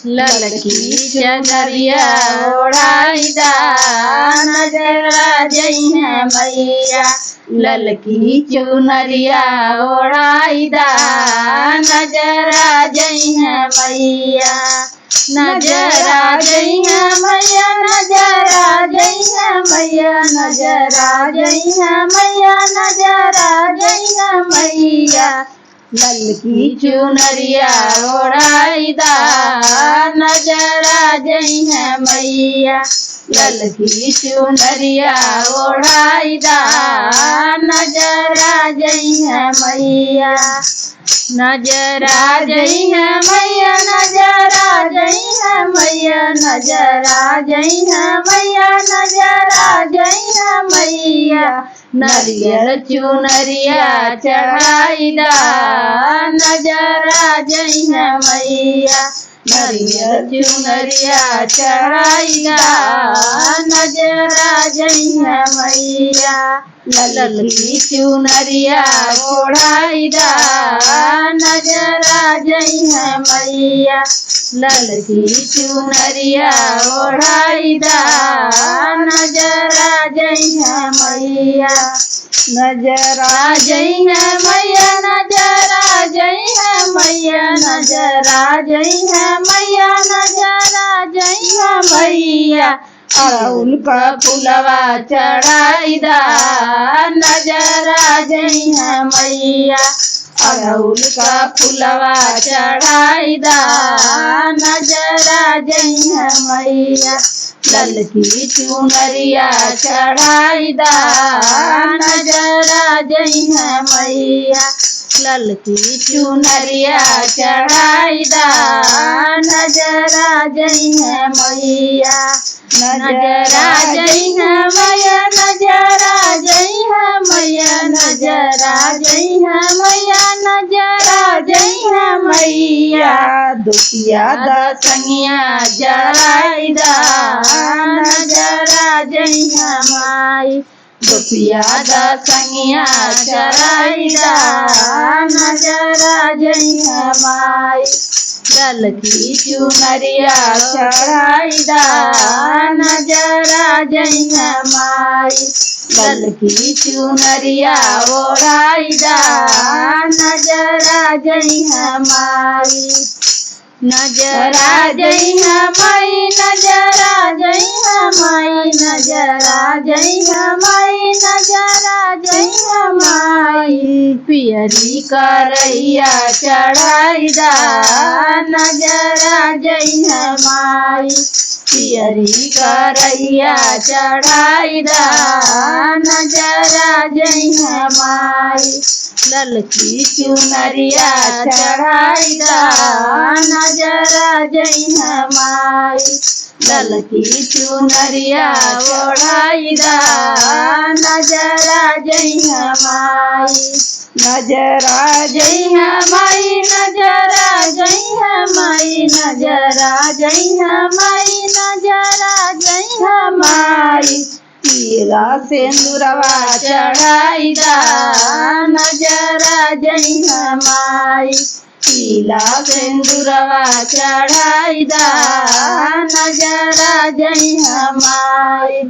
ललकी चदरिया ओढ़ाईदा नजरा जइहे मैया। ललकी चुनरिया ओढ़ाईदा नजरा जइहे मैया। नजरा जइहे मैया, नजरा जइहे मैया, नजरा जइहे मैया, नजरा जइहे मैया। ललकी चुनरिया ओढ़ाईदा नजरा जइहे मैया। ललकी चुनरिया ओढ़ाईदा नजरा जइहे मैया। नजरा जइहे मैया, नजरा जइहे मैया, नजरा जइहे मैया, नजरा जइहे मैया। नरियर चुनरिया चढ़ाईदा नजरा जइहे मैया। नरियर चुनरिया चढ़ाईदा नजरा जइहे मैया। ललकी चुनरिया ओढ़ाईदा नजरा जइहे मैया। ललकी चुनरिया ओढ़ाईदा नजरा जइहे मैया। नजरा जइहे मैया, नजरा जइहे मैया, नजरा जइहे मैया, नजरा जइहे मैया। अड़हुल का फुलवा चढ़ाईदा नजरा जइहे मैया। अड़हुल का फुलवा चढ़ाईदा नजरा जइहे मैया। ललकी चुनरिया चढ़ाईदा नजरा जइहे मैया। ललकी चुनरिया चढ़ाईदा नजरा जइहे मैया। नजरा जइहे मैया, नजरा जइहे मैया, नजरा जइहे मैया, नजरा जइहे मैया। दुतिया दसंगिया जराईदा नजरा जइहे माई। दुतिया दसंगिया जराईदा नजरा जइहे माई। ललकी चुनरिया चढ़ाईदा नजरा जइहे माई। ललकी चुनरिया ओढ़ाईदा नजरा जइहे माई। नजरा जइहे माई, नजरा जइहे माई, नजरा जइहे माई, नजरा जइहे माई। पियरी करैया चढ़ाईदा नजरा जइहे माई। पियरी करैया चढ़ाईदा नजरा जइहे माई। ललकी चुनरिया चढ़ाईदा नजरा जइहे माई। ललकी चुनरिया ओढ़ाईदा नजरा जइहे माई। नजरा जइहे माई, नजरा जइहे माई, नजरा जइहे माई, नजरा जइहे माई। पीला सिंदूरवा चढ़ाईदा नजरा जइहे माई। पीला सिंदूरवा चढ़ाईदा नजरा जइहे माई।